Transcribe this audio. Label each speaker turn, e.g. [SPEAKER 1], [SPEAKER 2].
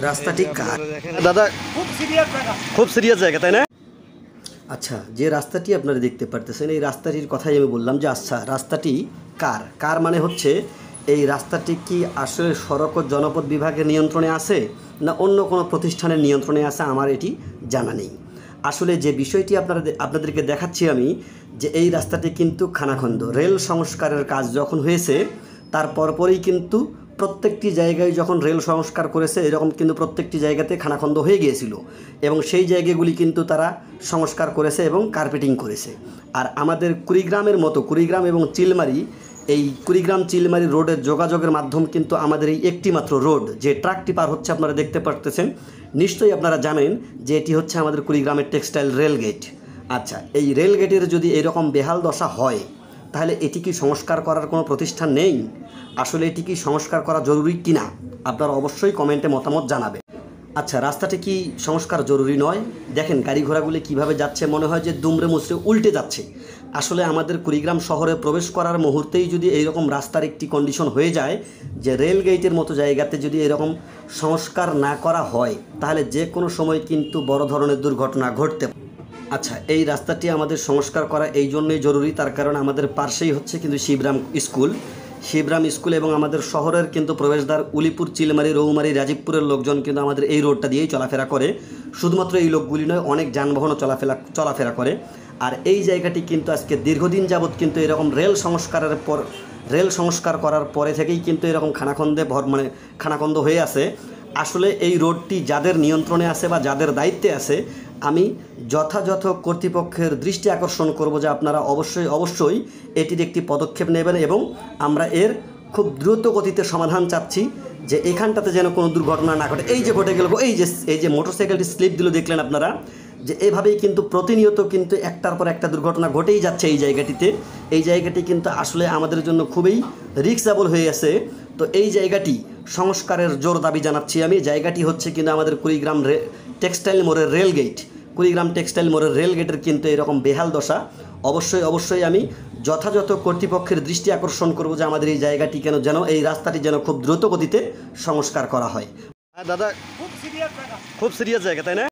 [SPEAKER 1] রাস্তাটি কার?
[SPEAKER 2] দাদা খুব সিরিয়াস জায়গা তাই না?
[SPEAKER 1] আচ্ছা, যে রাস্তাটি আপনারা দেখতে পারতেছেন এই রাস্তাটির কথাই আমি বললাম যে আচ্ছা রাস্তাটি কার? কার মানে হচ্ছে এই রাস্তাটি কি আসলে সড়ক ও জনপথ বিভাগের নিয়ন্ত্রণে আছে না অন্য কোনো প্রতিষ্ঠানের নিয়ন্ত্রণে আছে আমার এটি জানা নেই। আসলে যে বিষয়টি আপনাদেরকে দেখাচ্ছি আমি যে এই রাস্তাটি কিন্তু খানাখন্দ। রেল সংস্কারের কাজ যখন হয়েছে তার পরপরই কিন্তু প্রত্যেকটি জায়গায় যখন রেল সংস্কার করেছে এরকম কিন্তু প্রত্যেকটি জায়গাতে খানাখন্দ হয়ে গিয়েছিল এবং সেই জায়গাগুলি কিন্তু তারা সংস্কার করেছে এবং কার্পেটিং করেছে। আর আমাদের কুড়িগ্রামের মতো কুড়িগ্রাম এবং চিলমারি, এই কুড়িগ্রাম চিলমারি রোডের যোগাযোগের মাধ্যম কিন্তু আমাদের এই একটি মাত্র রোড যে ট্রাকটি পার হচ্ছে আপনারা দেখতে পারতেছেন। নিশ্চয়ই আপনারা জানেন যে এটি হচ্ছে আমাদের কুড়িগ্রামের টেক্সটাইল রেল গেট। আচ্ছা, এই রেল গেটের যদি এরকম বেহাল দশা হয় তাহলে এটি কি সংস্কার করার কোনো প্রতিষ্ঠান নেই? আসলে এটি কি সংস্কার করা জরুরি কি না আপনারা অবশ্যই কমেন্টে মতামত জানাবেন। আচ্ছা, রাস্তাটি কি সংস্কার জরুরি নয়? দেখেন গাড়ি ঘোড়াগুলি কীভাবে যাচ্ছে, মনে হয় যে দুমড়ে মুচড়ে উল্টে যাচ্ছে। আসলে আমাদের কুড়িগ্রাম শহরে প্রবেশ করার মুহূর্তেই যদি এইরকম রাস্তার একটি কন্ডিশন হয়ে যায় যে রেল গেটের মতো জায়গাতে যদি এরকম সংস্কার না করা হয় তাহলে যে কোনো সময় কিন্তু বড় ধরনের দুর্ঘটনা ঘটতে পারে। আচ্ছা, এই রাস্তাটি আমাদের সংস্কার করা এই জন্যই জরুরি, তার কারণ আমাদের পাশেই হচ্ছে কিন্তু শিবরাম স্কুল এবং আমাদের শহরের কিন্তু প্রবেশদ্বার উলিপুর, চিলমারি, রৌমারি, রাজীবপুরের লোকজন কিন্তু আমাদের এই রোডটা দিয়েই চলাফেরা করে। শুধুমাত্র এই লোকগুলি নয়, অনেক যানবাহনও চলাফেরা করে। আর এই জায়গাটি কিন্তু আজকে দীর্ঘদিন যাবৎ কিন্তু এরকম রেল সংস্কার করার পরে থেকেই কিন্তু এরকম খানাখন্দ হয়ে আছে। আসলে এই রোডটি যাদের নিয়ন্ত্রণে আছে বা যাদের দায়িত্বে আছে আমি যথাযথ কর্তৃপক্ষের দৃষ্টি আকর্ষণ করব যে আপনারা অবশ্যই এটির একটি পদক্ষেপ নেবেন এবং আমরা এর খুব দ্রুত গতিতে সমাধান চাচ্ছি যে এখানটাতে যেন কোনো দুর্ঘটনা না ঘটে। এই যে ঘটে গেল, এই যে মোটরসাইকেলটি স্লিপ দিল দেখলেন আপনারা, যে এভাবেই কিন্তু প্রতিনিয়ত কিন্তু একটার পর একটা দুর্ঘটনা ঘটেই যাচ্ছে এই জায়গাটিতে। এই জায়গাটি কিন্তু আসলে আমাদের জন্য খুবই রিস্কেবল হয়ে আছে। তো এই জায়গাটি সংস্কারের জোর দাবি জানাচ্ছি আমি। জায়গাটি হচ্ছে কিন্তু আমাদের কুড়িগ্রাম টেক্সটাইল মোড়ের রেল গেট। কুড়িগ্রাম টেক্সটাইল মোড়ের রেল গেটের কিন্তু এরকম বেহাল দশা। অবশ্যই আমি যথাযথ কর্তৃপক্ষের দৃষ্টি আকর্ষণ করব যে আমাদের এই জায়গাটি যেন এই রাস্তাটি যেন খুব দ্রুত গতিতে সংস্কার করা হয়।
[SPEAKER 2] দাদা খুব সিরিয়াস জায়গা তাই না?